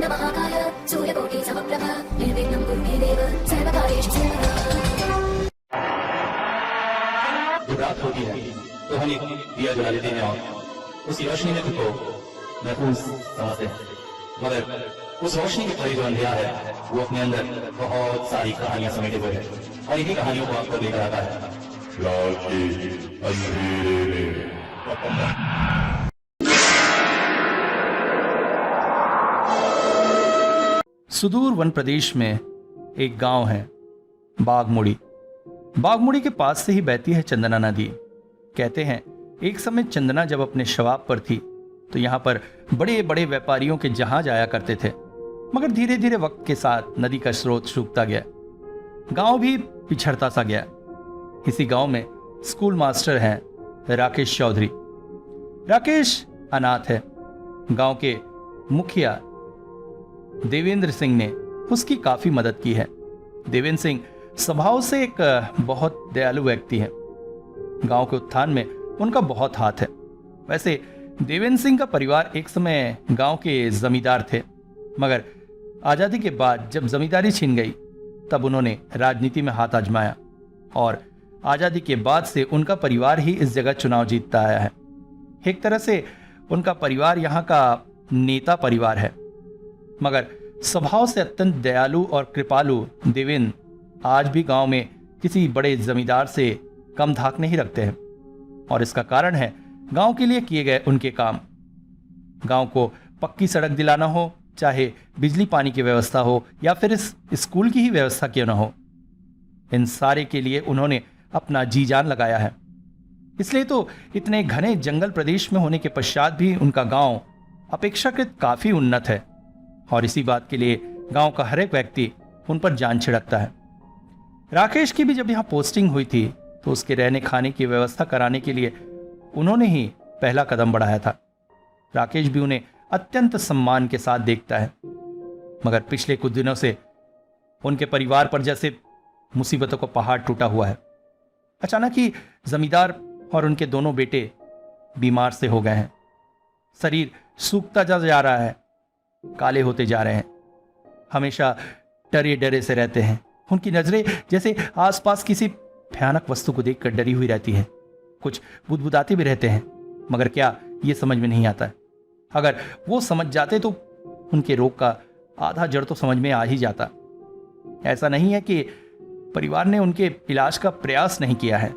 वक्रतुण्ड महाकाय सूर्यकोटि समप्रभ निर्विघ्नं कुरु मे देव सर्वकार्येषु सर्वदा। जब रात होती है तो हम एक दिया जला लेते हैं और उसी रोशनी में खुद को महफूज समझते हैं, मगर उस रोशनी के परे जो अंधेरा है वो अपने अंदर बहुत सारी कहानियां समेटे हुए है और इन्हीं कहानियों को आपको लेकर आता है रात के अंधेरे में। सुदूर वन प्रदेश में एक गांव है बागमुड़ी। बागमुड़ी के पास से ही बहती है चंदना नदी। कहते हैं एक समय चंदना जब अपने शवाब पर थी तो यहाँ पर बड़े बड़े व्यापारियों के जहाज आया करते थे, मगर धीरे धीरे वक्त के साथ नदी का स्रोत सूखता गया, गांव भी पिछड़ता सा गया। इसी गांव में स्कूल मास्टर हैं राकेश चौधरी। राकेश अनाथ है। गांव के मुखिया देवेंद्र सिंह ने उसकी काफी मदद की है। देवेंद्र सिंह स्वभाव से एक बहुत दयालु व्यक्ति है। गांव के उत्थान में उनका बहुत हाथ है। वैसे देवेंद्र सिंह का परिवार एक समय गांव के जमींदार थे, मगर आजादी के बाद जब जमींदारी छीन गई तब उन्होंने राजनीति में हाथ आजमाया और आजादी के बाद से उनका परिवार ही इस जगह चुनाव जीतता आया है। एक तरह से उनका परिवार यहाँ का नेता परिवार है, मगर स्वभाव से अत्यंत दयालु और कृपालु देवेंद्र आज भी गांव में किसी बड़े जमींदार से कम धाक नहीं रखते हैं और इसका कारण है गांव के लिए किए गए उनके काम। गांव को पक्की सड़क दिलाना हो, चाहे बिजली पानी की व्यवस्था हो या फिर इस स्कूल की ही व्यवस्था क्यों न हो, इन सारे के लिए उन्होंने अपना जी जान लगाया है। इसलिए तो इतने घने जंगल प्रदेश में होने के पश्चात भी उनका गांव अपेक्षाकृत काफी उन्नत है और इसी बात के लिए गांव का हर एक व्यक्ति उन पर जान छिड़कता है। राकेश की भी जब यहाँ पोस्टिंग हुई थी तो उसके रहने खाने की व्यवस्था कराने के लिए उन्होंने ही पहला कदम बढ़ाया था। राकेश भी उन्हें अत्यंत सम्मान के साथ देखता है, मगर पिछले कुछ दिनों से उनके परिवार पर जैसे मुसीबतों का पहाड़ टूटा हुआ है। अचानक ही जमींदार और उनके दोनों बेटे बीमार से हो गए हैं। शरीर सूखता जा रहा है, काले होते जा रहे हैं, हमेशा डरे डरे से रहते हैं। उनकी नजरें जैसे आसपास किसी भयानक वस्तु को देखकर डरी हुई रहती हैं। कुछ बुदबुदाते भी रहते हैं, मगर क्या ये समझ में नहीं आता है। अगर वो समझ जाते तो उनके रोग का आधा जड़ तो समझ में आ ही जाता। ऐसा नहीं है कि परिवार ने उनके इलाज का प्रयास नहीं किया है।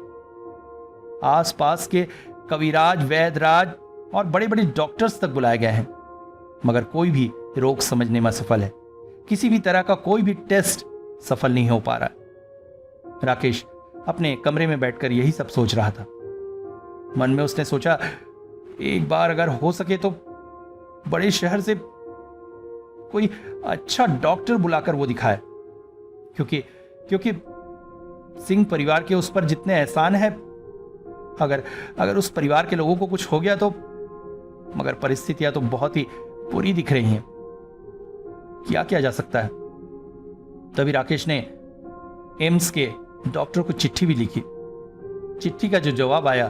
आसपास के कविराज, वैद्यराज और बड़े बड़े डॉक्टर्स तक बुलाए गए हैं, मगर कोई भी रोग समझने में असफल है। किसी भी तरह का कोई भी टेस्ट सफल नहीं हो पा रहा। राकेश अपने कमरे में बैठकर यही सब सोच रहा था। मन में उसने सोचा एक बार अगर हो सके तो बड़े शहर से कोई अच्छा डॉक्टर बुलाकर वो दिखाए, क्योंकि सिंह परिवार के उस पर जितने एहसान है, अगर उस परिवार के लोगों को कुछ हो गया तो, मगर परिस्थितियां तो बहुत ही बुरी दिख रही हैं। क्या किया जा सकता है? तभी राकेश ने एम्स के डॉक्टर को चिट्ठी भी लिखी। चिट्ठी का जो जवाब आया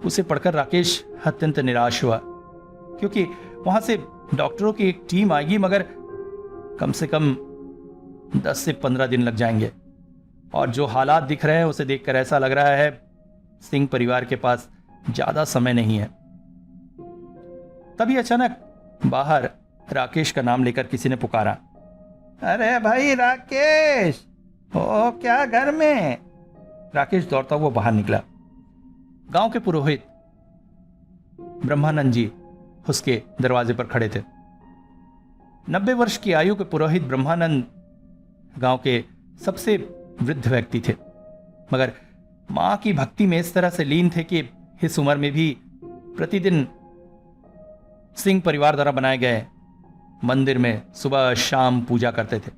उसे पढ़कर राकेश अत्यंत निराश हुआ, क्योंकि वहां से डॉक्टरों की एक टीम आएगी, मगर कम से कम 10 से 15 दिन लग जाएंगे। और जो हालात दिख रहे हैं उसे देखकर ऐसा लग रहा है सिंह परिवार के पास ज्यादा समय नहीं है। तभी अचानक बाहर राकेश का नाम लेकर किसी ने पुकारा, अरे भाई राकेश, हो क्या घर में? राकेश दौड़ता हुआ बाहर निकला। गांव के पुरोहित ब्रह्मानंद जी उसके दरवाजे पर खड़े थे। 90 वर्ष की आयु के पुरोहित ब्रह्मानंद गांव के सबसे वृद्ध व्यक्ति थे, मगर मां की भक्ति में इस तरह से लीन थे कि इस उम्र में भी प्रतिदिन सिंह परिवार द्वारा बनाए गए मंदिर में सुबह शाम पूजा करते थे।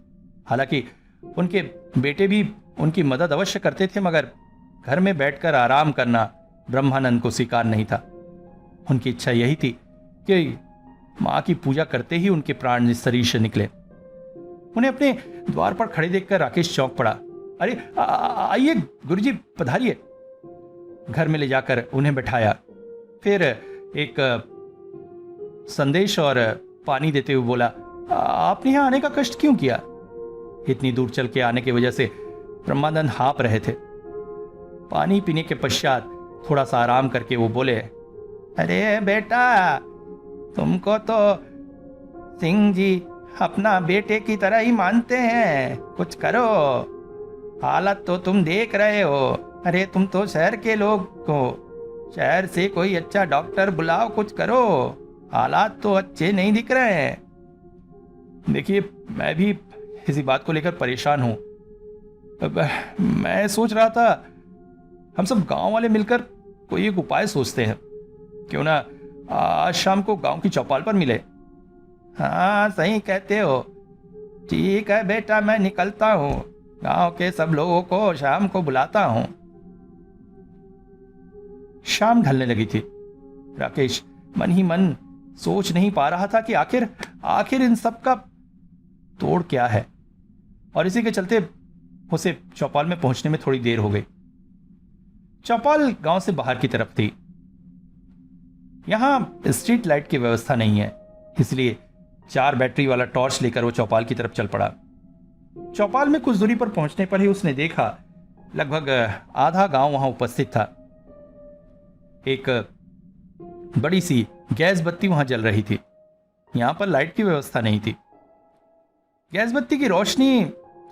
हालांकि उनके बेटे भी उनकी मदद अवश्य करते थे, मगर घर में बैठकर आराम करना ब्रह्मानंद को स्वीकार नहीं था। उनकी इच्छा यही थी कि मां की पूजा करते ही उनके प्राण इस शरीर से निकले। उन्हें अपने द्वार पर खड़े देखकर राकेश चौंक पड़ा। अरे आइए गुरुजी, पधारिए। घर में ले जाकर उन्हें बैठाया, फिर एक संदेश और पानी देते हुए बोला, आपने यहाँ आने का कष्ट क्यों किया? इतनी दूर चल के आने की वजह से ब्रह्मानंद हाँप रहे थे। पानी पीने के पश्चात थोड़ा सा आराम करके वो बोले, अरे बेटा, तुमको तो सिंह जी अपना बेटे की तरह ही मानते हैं, कुछ करो। हालत तो तुम देख रहे हो। अरे तुम तो शहर के लोग हो, शहर से कोई अच्छा डॉक्टर बुलाओ, कुछ करो। हालात तो अच्छे नहीं दिख रहे हैं। देखिए, मैं भी इसी बात को लेकर परेशान हूं। मैं सोच रहा था हम सब गांव वाले मिलकर कोई एक उपाय सोचते हैं, क्यों ना आज शाम को गांव की चौपाल पर मिले। हाँ, सही कहते हो। ठीक है बेटा, मैं निकलता हूं, गांव के सब लोगों को शाम को बुलाता हूं। शाम ढलने लगी थी। राकेश मन ही मन सोच नहीं पा रहा था कि आखिर इन सब का तोड़ क्या है, और इसी के चलते उसे चौपाल में पहुंचने में थोड़ी देर हो गई। चौपाल गांव से बाहर की तरफ थी। यहां स्ट्रीट लाइट की व्यवस्था नहीं है, इसलिए 4 बैटरी वाला टॉर्च लेकर वो चौपाल की तरफ चल पड़ा। चौपाल में कुछ दूरी पर पहुंचने पर ही उसने देखा लगभग आधा गांव वहां उपस्थित था। एक बड़ी सी गैस बत्ती वहां जल रही थी। यहां पर लाइट की व्यवस्था नहीं थी। गैस बत्ती की रोशनी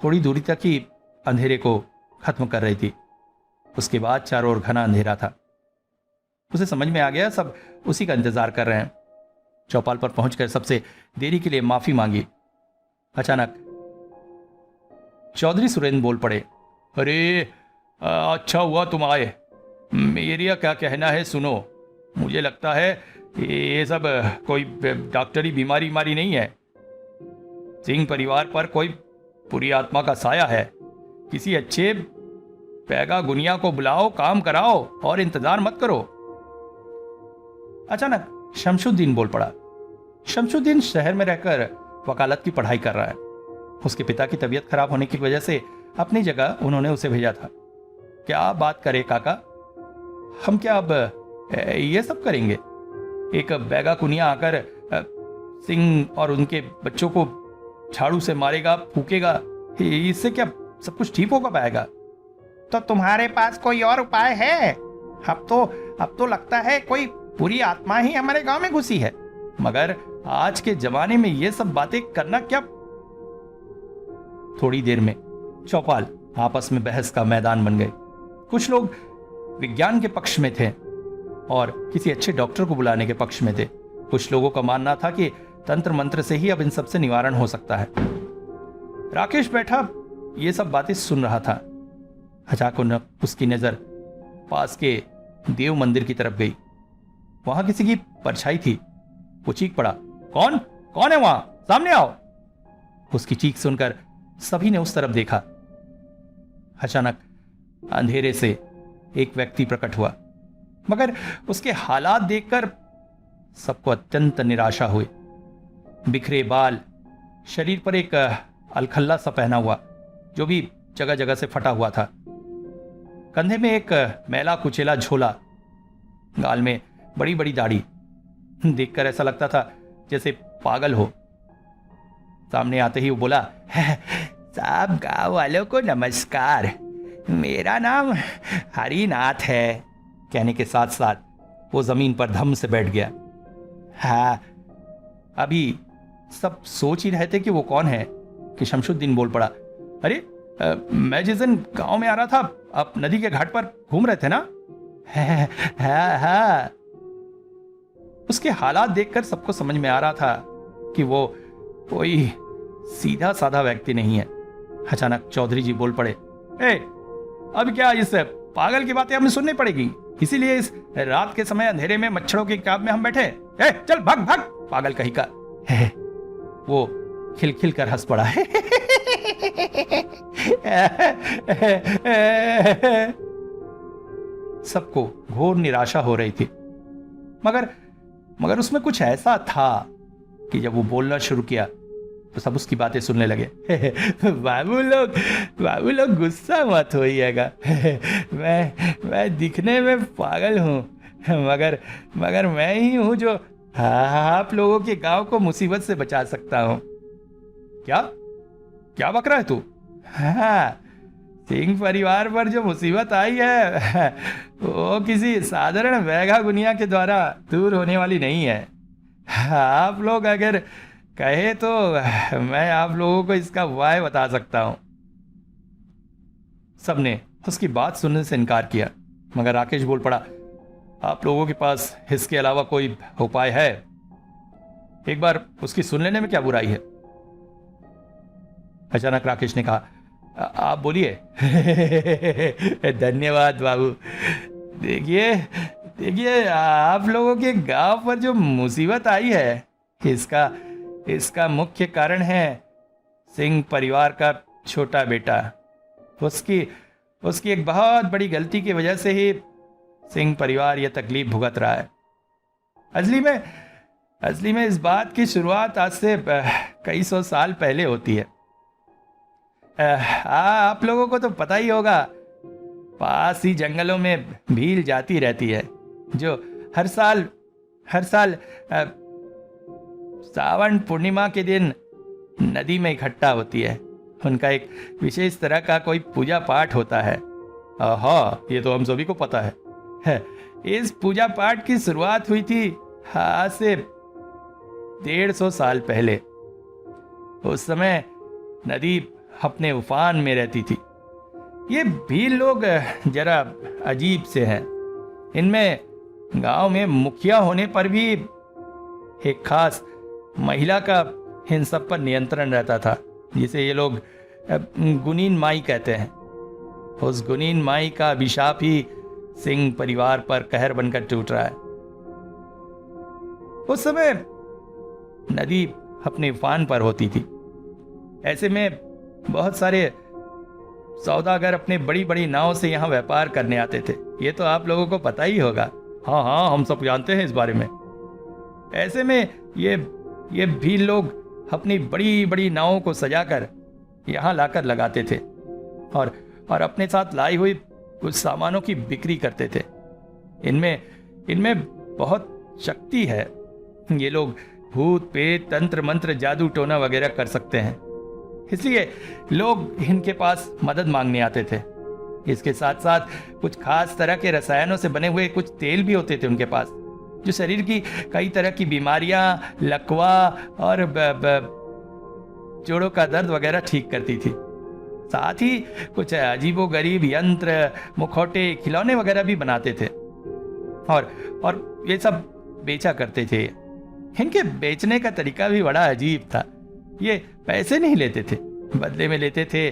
थोड़ी दूरी तक ही अंधेरे को खत्म कर रही थी। उसके बाद चारों ओर घना अंधेरा था। उसे समझ में आ गया सब उसी का इंतजार कर रहे हैं। चौपाल पर पहुंचकर सबसे देरी के लिए माफी मांगी। अचानक चौधरी सुरेंद्र बोल पड़े, अरे अच्छा हुआ तुम आए। मेरा क्या कहना है सुनो। मुझे लगता है ये सब कोई डॉक्टरी बीमारी नहीं है। सिंह परिवार पर कोई बुरी आत्मा का साया है। किसी अच्छे पैगा गुनिया को बुलाओ, काम कराओ और इंतजार मत करो। अचानक शमशुद्दीन बोल पड़ा। शमशुद्दीन शहर में रहकर वकालत की पढ़ाई कर रहा है। उसके पिता की तबीयत खराब होने की वजह से अपनी जगह उन्होंने उसे भेजा था। क्या बात करे काका, हम क्या अब ये सब करेंगे? एक बैगा कुनिया आकर सिंह और उनके बच्चों को झाड़ू से मारेगा, फूकेगा, इससे क्या सब कुछ ठीक होगा पाएगा? तो तुम्हारे पास कोई और उपाय है? अब तो लगता है कोई बुरी आत्मा ही हमारे गांव में घुसी है, मगर आज के जमाने में ये सब बातें करना क्या। थोड़ी देर में चौपाल आपस में बहस का मैदान बन गए। कुछ लोग विज्ञान के पक्ष में थे और किसी अच्छे डॉक्टर को बुलाने के पक्ष में थे। कुछ लोगों का मानना था कि तंत्र मंत्र से ही अब इन सब से निवारण हो सकता है। राकेश बैठा ये सब बातें सुन रहा था। अचानक उसकी नजर पास के देव मंदिर की तरफ गई। वहां किसी की परछाई थी। वो चीख पड़ा, कौन है वहां? सामने आओ। उसकी चीख सुनकर सभी ने उस तरफ देखा। अचानक अंधेरे से एक व्यक्ति प्रकट हुआ, मगर उसके हालात देखकर सबको अत्यंत निराशा हुई। बिखरे बाल, शरीर पर एक अलखल्ला सा पहना हुआ जो भी जगह जगह से फटा हुआ था, कंधे में एक मैला कुचेला झोला, गाल में बड़ी बड़ी दाढ़ी। देखकर ऐसा लगता था जैसे पागल हो। सामने आते ही वो बोला, साहब गांव वालों को नमस्कार, मेरा नाम हरिनाथ है। कहने के साथ साथ वो जमीन पर धम से बैठ गया। हाँ, अभी सब सोच ही रहे थे कि वो कौन है कि शमशुद्दीन बोल पड़ा, अरे मैं जिस दिन गांव में आ रहा था, आप नदी के घाट पर घूम रहे थे ना? हाँ। उसके हालात देखकर सबको समझ में आ रहा था कि वो कोई सीधा साधा व्यक्ति नहीं है। अचानक चौधरी जी बोल पड़े, अब क्या इस पागल की बातें हमें सुननी पड़ेगी, इसीलिए इस रात के समय अंधेरे में मच्छरों की कैब में हम बैठे। चल भाग पागल कहीं का। वो खिलखिल कर हंस पड़ा। सबको घोर निराशा हो रही थी, मगर उसमें कुछ ऐसा था कि जब वो बोलना शुरू किया तो सब उसकी बातें सुनने लगे। बाबू लोग गुस्सा मत होइएगा। मैं दिखने में पागल हूँ, मगर मैं ही हूँ जो आप लोगों के गांव को मुसीबत से बचा सकता हूँ। क्या क्या बक रहा है तू? हाँ, सिंह परिवार पर जो मुसीबत आई है वो किसी साधारण वैगा गुनिया के द्वारा दूर होने वाली नहीं है। आप लोग अगर कहे तो मैं आप लोगों को इसका उपाय बता सकता हूं। सबने उसकी बात सुनने से इनकार किया, मगर राकेश बोल पड़ा, आप लोगों के पास इसके अलावा कोई उपाय है? एक बार उसकी सुन लेने में क्या बुराई है? अचानक राकेश ने कहा, आप बोलिए। धन्यवाद बाबू। देखिए देखिए, आप लोगों के गांव पर जो मुसीबत आई है इसका मुख्य कारण है सिंह परिवार का छोटा बेटा। उसकी एक बहुत बड़ी गलती की वजह से ही सिंह परिवार यह तकलीफ भुगत रहा है। असली में इस बात की शुरुआत आज से कई सौ साल पहले होती है। आप लोगों को तो पता ही होगा, पास ही जंगलों में भील जाती रहती है जो हर साल सावन पूर्णिमा के दिन नदी में इकट्ठा होती है। उनका एक विशेष तरह का कोई पूजा पाठ होता है। हाँ, ये तो हम सभी को पता है। इस पूजा पाठ की शुरुआत हुई थी आज से 150 साल पहले। उस समय नदी अपने उफान में रहती थी। ये भील लोग जरा अजीब से हैं। इनमें गांव में मुखिया होने पर भी एक खास महिला का इन सब पर नियंत्रण रहता था, जिसे ये लोग गुनीन माई कहते हैं। उस गुनीन माई का अभिशाप ही सिंह परिवार पर कहर बनकर टूट रहा है। उस समय नदी अपने उफान पर होती थी। ऐसे में बहुत सारे सौदागर अपने बड़ी बड़ी नाव से यहाँ व्यापार करने आते थे। ये तो आप लोगों को पता ही होगा। हाँ, हम सब जानते हैं इस बारे में। ऐसे में ये भी लोग अपनी बड़ी बड़ी नावों को सजाकर यहाँ लाकर लगाते थे और अपने साथ लाई हुई कुछ सामानों की बिक्री करते थे। इनमें बहुत शक्ति है। ये लोग भूत पेत तंत्र मंत्र जादू टोना वगैरह कर सकते हैं, इसलिए लोग इनके पास मदद मांगने आते थे। इसके साथ साथ कुछ खास तरह के रसायनों से बने हुए कुछ तेल भी होते थे उनके पास, जो शरीर की कई तरह की बीमारियां, लकवा और जोड़ों का दर्द वगैरह ठीक करती थी। साथ ही कुछ अजीबोगरीब यंत्र, मुखौटे, खिलौने वगैरह भी बनाते थे और ये सब बेचा करते थे। इनके बेचने का तरीका भी बड़ा अजीब था। ये पैसे नहीं लेते थे, बदले में लेते थे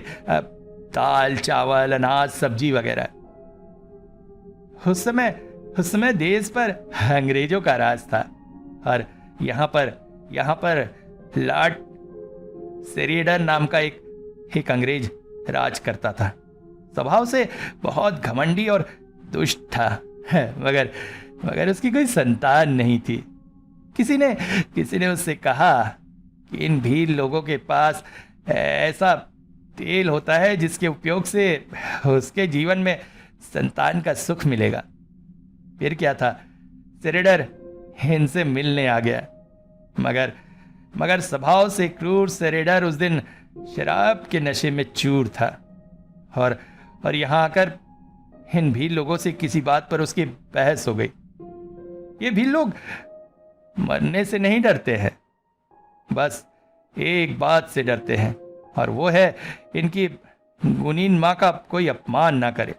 दाल, चावल, अनाज, सब्जी वगैरह। उस समय देश पर अंग्रेजों का राज था और यहाँ पर लॉर्ड शेरिडन नाम का एक अंग्रेज राज करता था। स्वभाव से बहुत घमंडी और दुष्ट था, मगर उसकी कोई संतान नहीं थी। किसी ने उससे कहा कि इन भील लोगों के पास ऐसा तेल होता है जिसके उपयोग से उसके जीवन में संतान का सुख मिलेगा। फिर क्या था, शेरिडन इनसे मिलने आ गया, मगर स्वभाव से क्रूर शेरिडन उस दिन शराब के नशे में चूर था और यहाँ आकर इन भील लोगों से किसी बात पर उसकी बहस हो गई। ये भील लोग मरने से नहीं डरते हैं, बस एक बात से डरते हैं, और वो है इनकी गुनीन माँ का कोई अपमान ना करे।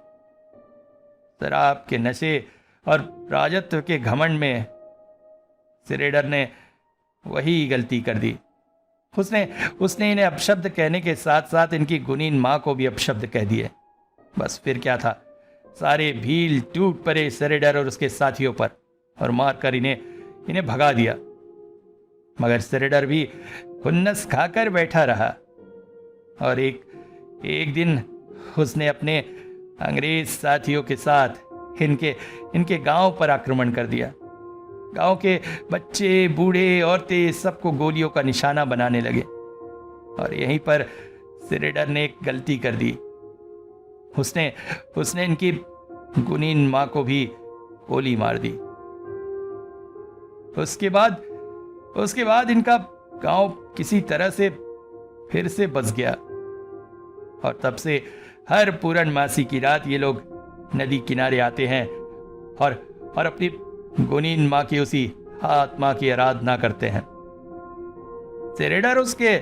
शराब के नशे और राजत्व के घमंड में शेरिडन ने वही गलती कर दी। उसने इन्हें अपशब्द कहने के साथ साथ इनकी गुनीन माँ को भी अपशब्द कह दिए। बस फिर क्या था, सारे भील टूट पड़े शेरिडन और उसके साथियों पर और मारकर इन्हें भगा दिया। मगर शेरिडन भी हुन्नस खाकर बैठा रहा और एक दिन उसने अपने अंग्रेज साथियों के साथ इनके गांव पर आक्रमण कर दिया। गांव के बच्चे, बूढ़े, औरतें सबको गोलियों का निशाना बनाने लगे और यहीं पर शेरिडन ने एक गलती कर दी। उसने इनकी गुनीन माँ को भी गोली मार दी। उसके बाद इनका गांव किसी तरह से फिर से बस गया। और तब से हर पूर्णमासी की रात ये लोग नदी किनारे आते हैं और अपनी गुनीन माँ की उसी आत्मा की आराधना करते हैं। सेरेडा और उसके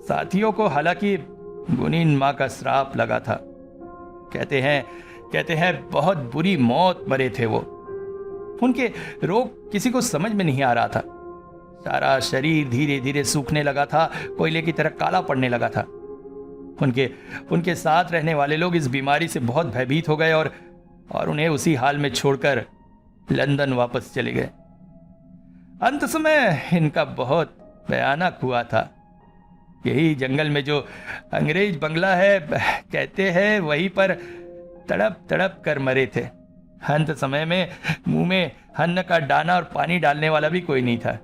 साथियों को हालांकि गुनीन माँ का श्राप लगा था। कहते हैं बहुत बुरी मौत मरे थे वो। उनके रोग किसी को समझ में नहीं आ रहा था। सारा शरीर धीरे धीरे सूखने लगा था, कोयले की तरह काला पड़ने लगा था। उनके साथ रहने वाले लोग इस बीमारी से बहुत भयभीत हो गए और उन्हें उसी हाल में छोड़कर लंदन वापस चले गए। अंत समय इनका बहुत भयानक हुआ था। यही जंगल में जो अंग्रेज बंगला है, कहते हैं वहीं पर तड़प तड़प कर मरे थे। अंत समय में मुंह में अन्न का दाना और पानी डालने वाला भी कोई नहीं था।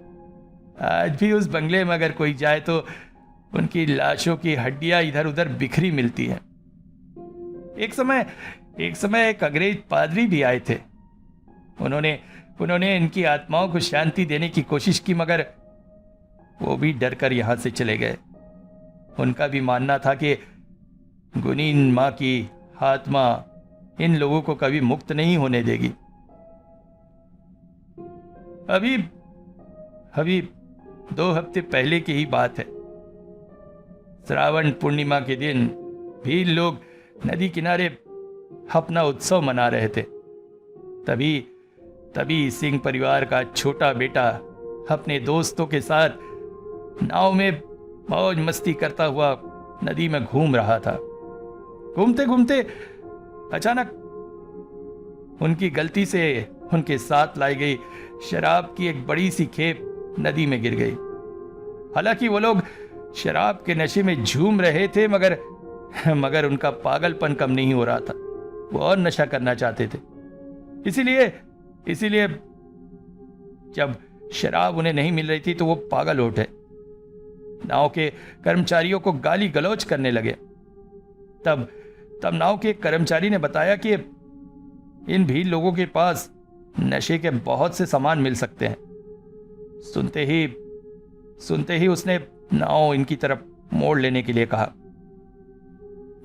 आज भी उस बंगले में अगर कोई जाए तो उनकी लाशों की हड्डियां इधर उधर बिखरी मिलती हैं। एक समय एक अंग्रेज पादरी भी आए थे। उन्होंने इनकी आत्माओं को शांति देने की कोशिश की, मगर वो भी डरकर यहां से चले गए। उनका भी मानना था कि गुनीन माँ की आत्मा इन लोगों को कभी मुक्त नहीं होने देगी। अभी 2 हफ्ते पहले की ही बात है। श्रावण पूर्णिमा के दिन भी लोग नदी किनारे अपना उत्सव मना रहे थे। तभी सिंह परिवार का छोटा बेटा अपने दोस्तों के साथ नाव में मौज मस्ती करता हुआ नदी में घूम रहा था। घूमते घूमते अचानक उनकी गलती से उनके साथ लाई गई शराब की एक बड़ी सी खेप नदी में गिर गई। हालांकि वो लोग शराब के नशे में झूम रहे थे, मगर उनका पागलपन कम नहीं हो रहा था। वो और नशा करना चाहते थे। इसीलिए जब शराब उन्हें नहीं मिल रही थी तो वो पागल उठे, नाव के कर्मचारियों को गाली गलौज करने लगे। तब नाव के कर्मचारी ने बताया कि इन भील लोगों के पास नशे के बहुत से सामान मिल सकते हैं। सुनते ही उसने नाव इनकी तरफ मोड़ लेने के लिए कहा।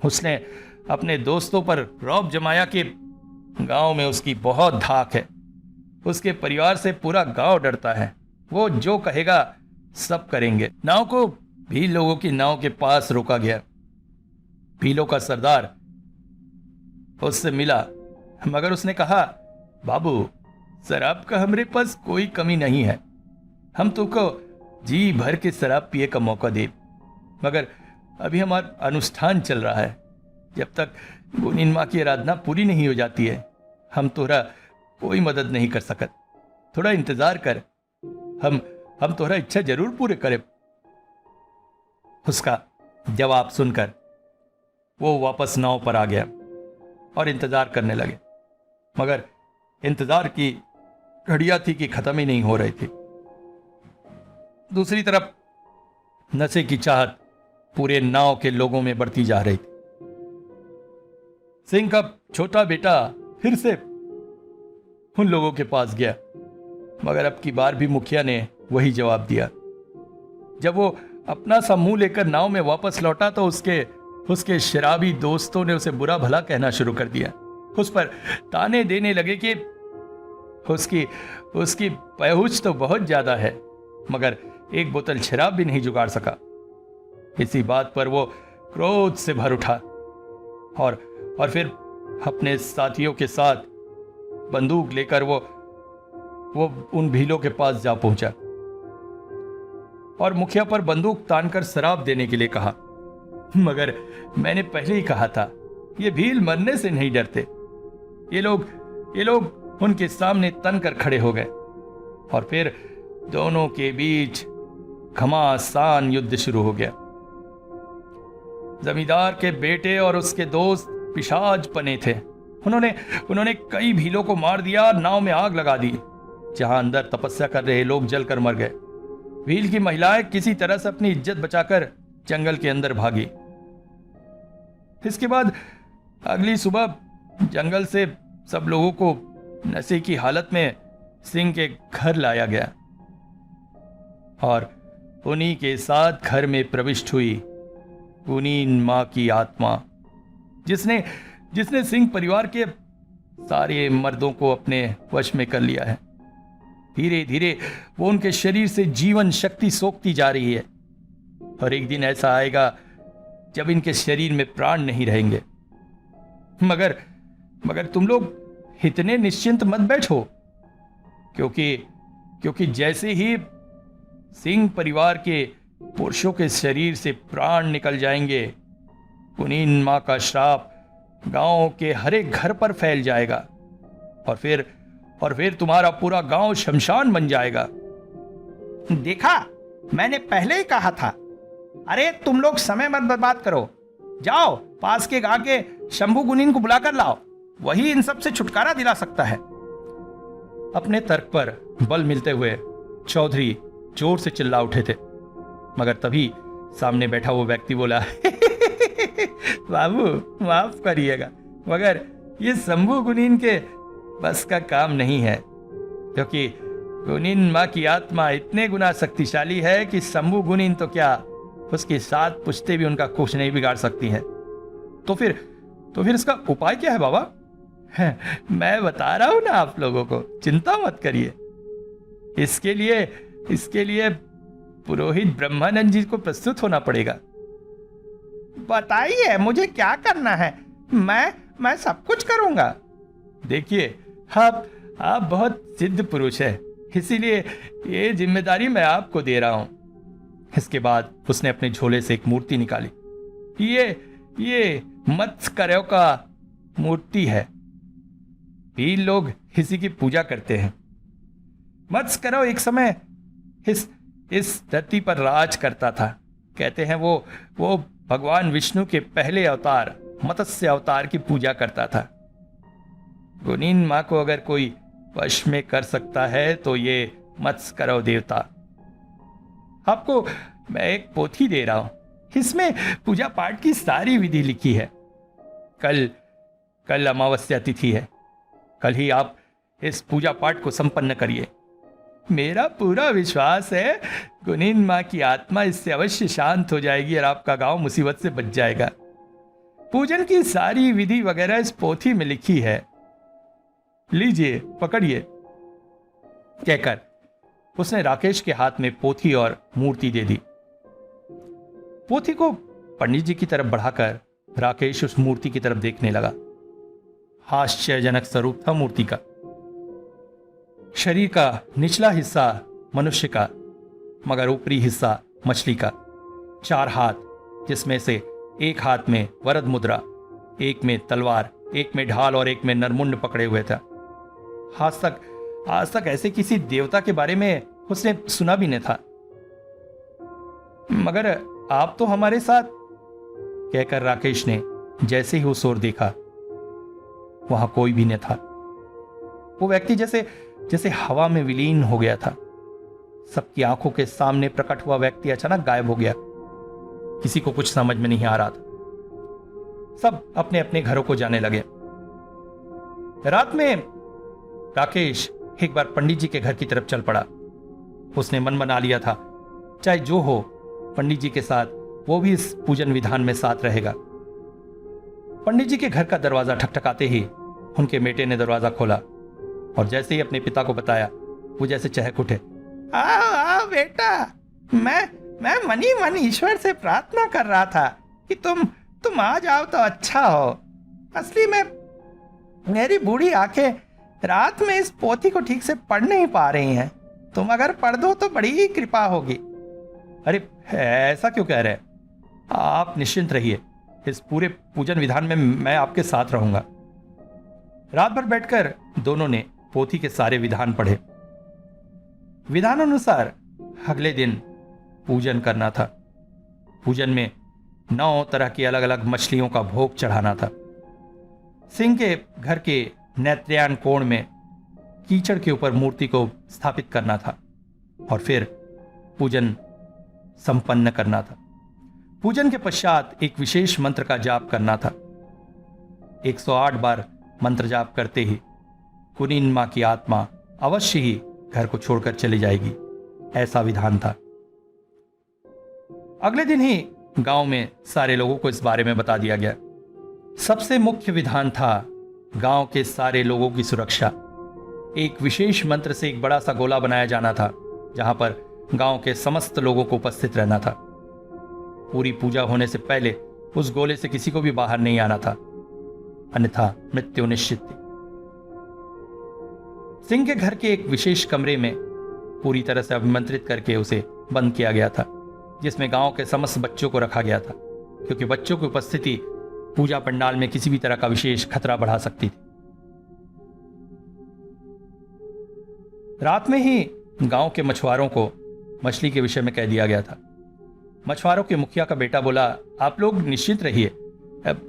उसने अपने दोस्तों पर रौब जमाया कि गांव में उसकी बहुत धाक है। उसके परिवार से पूरा गांव डरता है। वो जो कहेगा सब करेंगे। नाव को भील लोगों की नाव के पास रोका गया। भीलों का सरदार उससे मिला, मगर उसने कहा, बाबू, शराब का हमारे पास कोई कमी नहीं है। हम तुमको जी भर के शराब पिए का मौका दे, मगर अभी हमारा अनुष्ठान चल रहा है। जब तक गुनीन माँ की आराधना पूरी नहीं हो जाती है, हम तोहरा कोई मदद नहीं कर सकत। थोड़ा इंतजार कर, हम तोहरा इच्छा जरूर पूरे करे। उसका जवाब सुनकर वो वापस नाव पर आ गया और इंतजार करने लगे, मगर इंतजार की घड़ियां थी कि खत्म ही नहीं हो रही थी। दूसरी तरफ नशे की चाहत पूरे नाव के लोगों में बढ़ती जा रही थी। सिंह का छोटा बेटा फिर से उन लोगों के पास गया, मगर अब की बार भी मुखिया ने वही जवाब दिया। जब वो अपना सा मुंह लेकर नाव में वापस लौटा तो उसके शराबी दोस्तों ने उसे बुरा भला कहना शुरू कर दिया। उस पर ताने देने लगे कि उसकी पहुंच तो बहुत ज्यादा है, मगर एक बोतल शराब भी नहीं जुगाड़ सका। इसी बात पर वो क्रोध से भर उठा और फिर अपने साथियों के साथ बंदूक लेकर वो उन भीलों के पास जा पहुंचा और मुखिया पर बंदूक तानकर शराब देने के लिए कहा। मगर मैंने पहले ही कहा था, ये भील मरने से नहीं डरते। ये लोग उनके सामने तन कर खड़े हो गए और फिर दोनों के बीच घमासान युद्ध शुरू हो गया। जमींदार के बेटे और उसके दोस्त पिशाच बने थे। उन्होंने कई भीलों को मार दिया, नाव में आग लगा दी। जहां अंदर तपस्या कर रहे लोग जलकर मर गए। भील की महिलाएं किसी तरह से अपनी इज्जत बचाकर जंगल के अंदर भागी। इसके बाद अगली सुबह जंगल से सब लोगों को नशे की हालत में सिंह के घर लाया गया और उन्हीं के साथ घर में प्रविष्ट हुई कुनीन मां की आत्मा, जिसने जिसने सिंह परिवार के सारे मर्दों को अपने वश में कर लिया है। धीरे धीरे वो उनके शरीर से जीवन शक्ति सोखती जा रही है और एक दिन ऐसा आएगा जब इनके शरीर में प्राण नहीं रहेंगे। मगर तुम लोग इतने निश्चिंत मत बैठो, क्योंकि जैसे ही सिंह परिवार के पुरुषों के शरीर से प्राण निकल जाएंगे, कुनीन मां का श्राप गांव के हर एक घर पर फैल जाएगा और फिर तुम्हारा पूरा गांव शमशान बन जाएगा। देखा, मैंने पहले ही कहा था। अरे तुम लोग समय मत बर्बाद करो, जाओ पास के गांव के शंभू गुनीन को बुलाकर लाओ, वही इन सब से छुटकारा दिला सकता है। अपने तर्क पर बल मिलते हुए चौधरी जोर से चिल्ला उठे थे, मगर तभी सामने बैठा वो व्यक्ति बोला, बाबू माफ करिएगा, मगर ये शंभू गुनीन के बस का काम नहीं है, क्योंकि गुनीन मां की आत्मा इतने गुना शक्तिशाली है कि शंभू गुनीन तो क्या, उसकी 7 पुश्ते भी उनका कुछ नहीं बिगाड़ सकती हैं। तो फिर इसका उपाय क्या है बाबा? मैं बता रहा हूं ना आप लोगों को, चिंता मत करिए। इसके लिए पुरोहित ब्रह्मानंद जी को प्रस्तुत होना पड़ेगा। बताइए मुझे क्या करना है, मैं सब कुछ करूंगा। देखिए, आप बहुत सिद्ध पुरुष है, इसीलिए ये जिम्मेदारी मैं आपको दे रहा हूं। इसके बाद उसने अपने झोले से एक मूर्ति निकाली। ये मत्स्यकर्यों का मूर्ति है। भील लोग इसी की पूजा करते हैं। मत्स्यकर्यों एक समय इस धरती पर राज करता था। कहते हैं वो भगवान विष्णु के पहले अवतार मत्स्य अवतार की पूजा करता था। गुनीन मां को अगर कोई वश में कर सकता है तो ये मत्स्यकर्यों देवता। आपको मैं एक पोथी दे रहा हूं, इसमें पूजा पाठ की सारी विधि लिखी है। कल अमावस्या तिथि है, कल ही आप इस पूजा पाठ को संपन्न करिए। मेरा पूरा विश्वास है गुनीन मां की आत्मा इससे अवश्य शांत हो जाएगी और आपका गांव मुसीबत से बच जाएगा। पूजन की सारी विधि वगैरह इस पोथी में लिखी है, लीजिए पकड़िए। कहकर उसने राकेश के हाथ में पोथी और मूर्ति दे दी। पोथी को पंडित जी की तरफ बढ़ाकर राकेश उस मूर्ति की तरफ देखने लगा। आश्चर्यजनक स्वरूप था मूर्ति का। शरीर का निचला हिस्सा मनुष्य का, मगर ऊपरी हिस्सा मछली का। 4 हाथ, जिसमें से एक हाथ में वरद मुद्रा, एक में तलवार, एक में ढाल और एक में नरमुंड पकड़े हुए था। आज तक ऐसे किसी देवता के बारे में उसने सुना भी नहीं था। मगर आप तो हमारे साथ, कहकर राकेश ने जैसे ही उस ओर देखा, वहां कोई भी न था। वो व्यक्ति जैसे हवा में विलीन हो गया था। सबकी आंखों के सामने प्रकट हुआ व्यक्ति अचानक गायब हो गया। किसी को कुछ समझ में नहीं आ रहा था। सब अपने अपने घरों को जाने लगे। रात में राकेश एक बार पंडित जी के घर की तरफ चल पड़ा। उसने मन बना लिया था, चाहे जो हो, पंडित जी के साथ वो भी इस पूजन विधान में साथ रहेगा। पंडित जी के घर का दरवाजा ठकठकाते ही उनके बेटे ने दरवाजा खोला और जैसे ही अपने पिता को बताया, वो जैसे चहक उठे। आ बेटा, मैं मनी मन ईश्वर से प्रार्थना कर रहा था कि तुम आ जाओ तो अच्छा हो। असली में मेरी बूढ़ी आंखें रात में इस पोथी को ठीक से पढ़ नहीं पा रही हैं। तुम अगर पढ़ दो तो बड़ी ही कृपा होगी। अरे ऐसा क्यों कह रहे हैं? आप निश्चिंत रहिए, इस पूरे पूजन विधान में मैं आपके साथ रहूंगा। रात भर बैठकर दोनों ने पोथी के सारे विधान पढ़े। विधानानुसार अगले दिन पूजन करना था। पूजन में 9 तरह की अलग अलग मछलियों का भोग चढ़ाना था। सिंह के घर के नैत्यायन कोण में कीचड़ के ऊपर मूर्ति को स्थापित करना था और फिर पूजन संपन्न करना था। पूजन के पश्चात एक विशेष मंत्र का जाप करना था। 108 बार मंत्र जाप करते ही कुनीन मां की आत्मा अवश्य ही घर को छोड़कर चली जाएगी, ऐसा विधान था। अगले दिन ही गांव में सारे लोगों को इस बारे में बता दिया गया। सबसे मुख्य विधान था गांव के सारे लोगों की सुरक्षा। एक विशेष मंत्र से एक बड़ा सा गोला बनाया जाना था, जहां पर गांव के समस्त लोगों को उपस्थित रहना था। पूरी पूजा होने से पहले उस गोले से किसी को भी बाहर नहीं आना था, अन्यथा मृत्यु निश्चित थी। सिंह के घर के एक विशेष कमरे में पूरी तरह से अभिमंत्रित करके उसे बंद किया गया था, जिसमें गांव के समस्त बच्चों को रखा गया था, क्योंकि बच्चों की उपस्थिति पूजा पंडाल में किसी भी तरह का विशेष खतरा बढ़ा सकती थी। रात में ही गांव के मछुआरों को मछली के विषय में कह दिया गया था। मछुआरों के मुखिया का बेटा बोला, आप लोग निश्चिंत रहिए,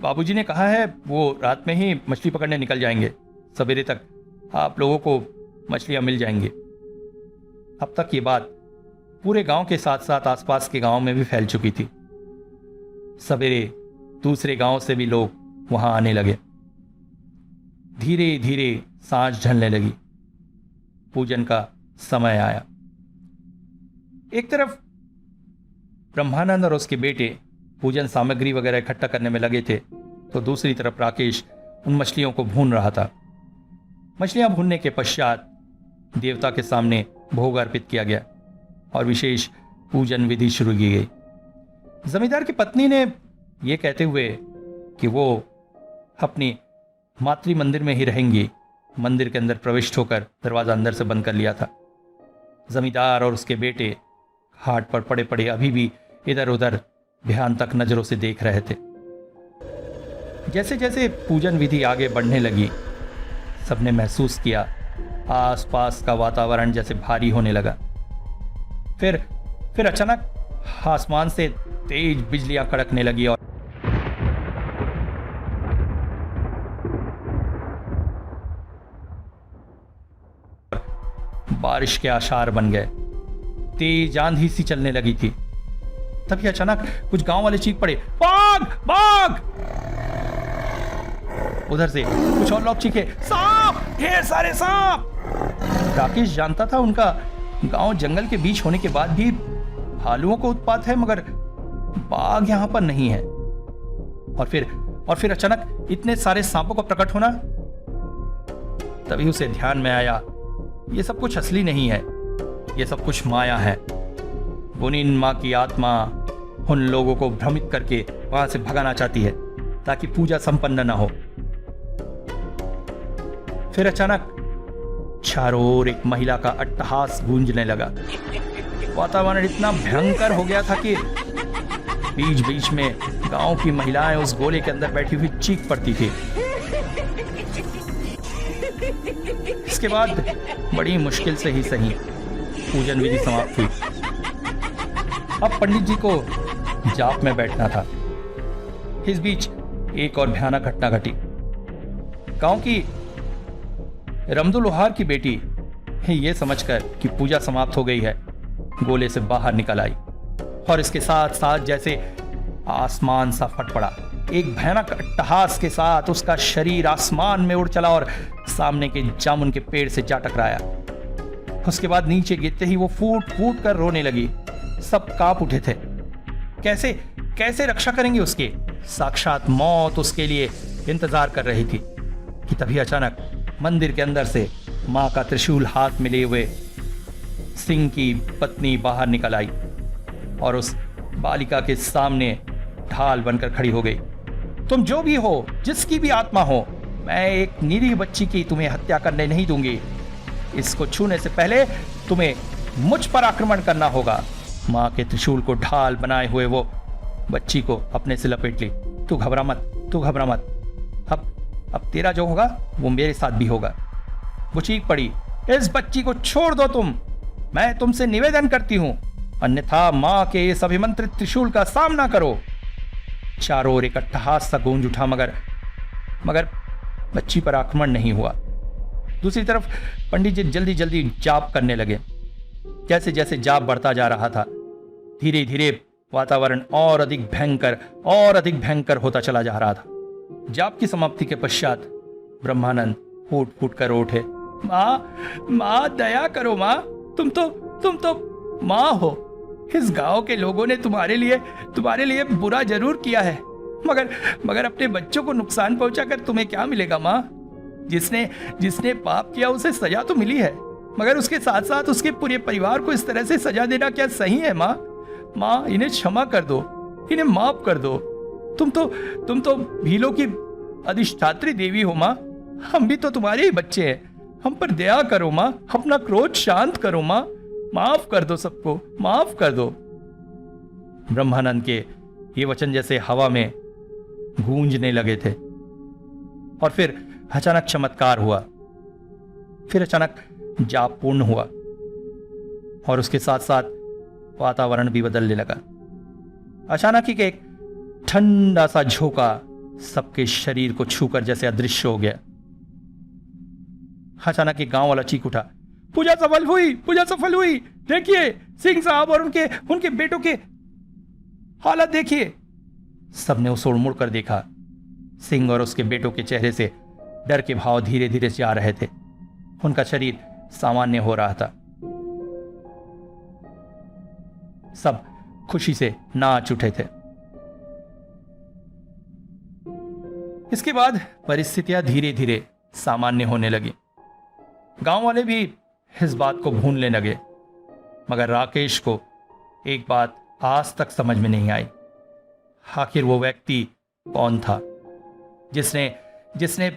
बाबूजी ने कहा है वो रात में ही मछली पकड़ने निकल जाएंगे, सवेरे तक आप लोगों को मछलियां मिल जाएंगी। अब तक ये बात पूरे गांव के साथ साथ आसपास के गांव में भी फैल चुकी थी। सवेरे दूसरे गांव से भी लोग वहां आने लगे। धीरे धीरे सांझ ढलने लगी। पूजन का समय आया। एक तरफ ब्रह्मानंद और उसके बेटे पूजन सामग्री वगैरह इकट्ठा करने में लगे थे, तो दूसरी तरफ राकेश उन मछलियों को भून रहा था। मछलियां भूनने के पश्चात देवता के सामने भोग अर्पित किया गया और विशेष पूजन विधि शुरू की गई। जमींदार की पत्नी ने यह कहते हुए कि वो अपनी मातृ मंदिर में ही रहेंगी, मंदिर के अंदर प्रविष्ट होकर दरवाजा अंदर से बंद कर लिया था। जमींदार और उसके बेटे हाट पर पड़े पड़े अभी भी इधर उधर ध्यान तक नजरों से देख रहे थे। जैसे जैसे पूजन विधि आगे बढ़ने लगी, सबने महसूस किया आसपास का वातावरण जैसे भारी होने लगा। फिर अचानक आसमान से तेज बिजलियां कड़कने लगी और बारिश के आसार बन गए। तेज आंधी सी चलने लगी थी। तभी अचानक कुछ गांव वाले चीख पड़े, भाग भाग। उधर से कुछ और लोग चीखे, सांप, ढेर सारे सांप। राकेश जानता था उनका गांव जंगल के बीच होने के बाद भी भालुओं को उत्पात है, मगर बाघ यहां पर नहीं है। और फिर अचानक इतने सारे सांपों का प्रकट होना। तभी उसे ध्यान में आया, ये सब कुछ असली नहीं है, ये सब कुछ माया है। गुनीन मां की आत्मा उन लोगों को भ्रमित करके वहां से भगाना चाहती है ताकि पूजा संपन्न ना हो। फिर अचानक चारों ओर एक महिला का अट्टहास गूंजने लगा। वातावरण इतना भयंकर हो गया था कि बीच बीच में गांव की महिलाएं उस गोले के अंदर बैठी हुई चीख पड़ती थी। इसके बाद बड़ी मुश्किल से ही सही पूजन विधि समाप्त हुई। अब पंडित जी को जाप में बैठना था। इस बीच एक और भयानक घटना घटी। गांव की रमदू लोहार की बेटी ये समझकर कि पूजा समाप्त हो गई है, गोले से बाहर निकल आई और इसके साथ साथ जैसे आसमान सा फट पड़ा। एक भयानक अट्टहास के साथ उसका शरीर आसमान में उड़ चला और सामने के जामुन के पेड़ से जा टकराया। उसके बाद नीचे गिरते ही वो फूट फूट कर रोने लगी। सब कांप उठे थे। कैसे कैसे रक्षा करेंगे उसके? साक्षात मौत उसके लिए इंतजार कर रही थी कि तभी अचानक मंदिर के अंदर से मां का त्रिशूल हाथ में लिए हुए सिंह की पत्नी बाहर निकल आई और उस बालिका के सामने ढाल बनकर खड़ी हो गई। तुम जो भी हो, जिसकी भी आत्मा हो, मैं एक निरीह बच्ची की तुम्हें हत्या करने नहीं दूंगी। इसको छूने से पहले तुम्हें मुझ पर आक्रमण करना होगा। मां के त्रिशूल को ढाल बनाए हुए वो बच्ची को अपने से लपेट ली। तू घबरा मत, तू घबरा मत। अब तेरा जो होगा वो मेरे साथ भी होगा। वो चीख पड़ी, इस बच्ची को छोड़ दो तुम। मैं तुमसे निवेदन करती हूं, अन्यथा मां के इस अभिमंत्रित त्रिशूल का सामना करो। चारों ओर एक अट्टहास सा गूंज उठा, मगर बच्ची पर आक्रमण नहीं हुआ। दूसरी तरफ पंडित जी जल्दी जल्दी जाप करने लगे। जैसे जैसे जाप बढ़ता जा रहा था, धीरे धीरे वातावरण और अधिक भयंकर होता चला जा रहा था। जाप की समाप्ति के पश्चात ब्रह्मानंद फूट फूट कर उठे। माँ दया करो माँ, तुम तो माँ हो, इस गांव के लोगों ने तुम्हारे लिए बुरा जरूर किया है, मगर अपने बच्चों को नुकसान पहुंचाकर तुम्हें क्या मिलेगा माँ? जिसने पाप किया उसे सजा तो मिली है, मगर उसके साथ साथ उसके पूरे परिवार को इस तरह से सजा देना क्या सही है माँ? माँ, इन्हें क्षमा कर दो, इन्हें माफ कर दो। तुम तो भीलों की अधिष्ठात्री देवी हो माँ, हम भी तो तुम्हारे ही बच्चे हैं। हम पर दया करो माँ, अपना क्रोध शांत करो माँ, माफ कर दो, सबको माफ कर दो। ब्रह्मानंद के ये वचन जैसे हवा में गूंजने लगे थे और फिर अचानक चमत्कार हुआ, फिर अचानक जाप पूर्ण हुआ और उसके साथ साथ वातावरण भी बदलने लगा। अचानक ही एक ठंडा सा झोंका सबके शरीर को छूकर जैसे अदृश्य हो गया। अचानक एक गांव वाला चीख उठा, पूजा सफल हुई, देखिए सिंह साहब और उनके बेटों के हालत देखिए। सबने उस ओर मुड़कर देखा। सिंह और उसके बेटों के चेहरे से डर के भाव धीरे धीरे जा रहे थे। उनका शरीर सामान्य हो रहा था। सब खुशी से नाच उठे थे। इसके बाद परिस्थितियां धीरे धीरे सामान्य होने लगी। गांव वाले भी इस बात को भूलने लगे, मगर राकेश को एक बात आज तक समझ में नहीं आई। आखिर वो व्यक्ति कौन था जिसने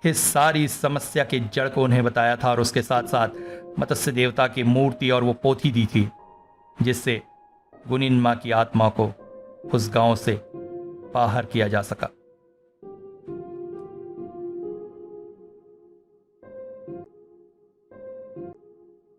इस सारी समस्या के जड़ को उन्हें बताया था और उसके साथ साथ मत्स्य देवता की मूर्ति और वो पोथी दी थी, जिससे गुनिन मां की आत्मा को उस गांव से बाहर किया जा सका।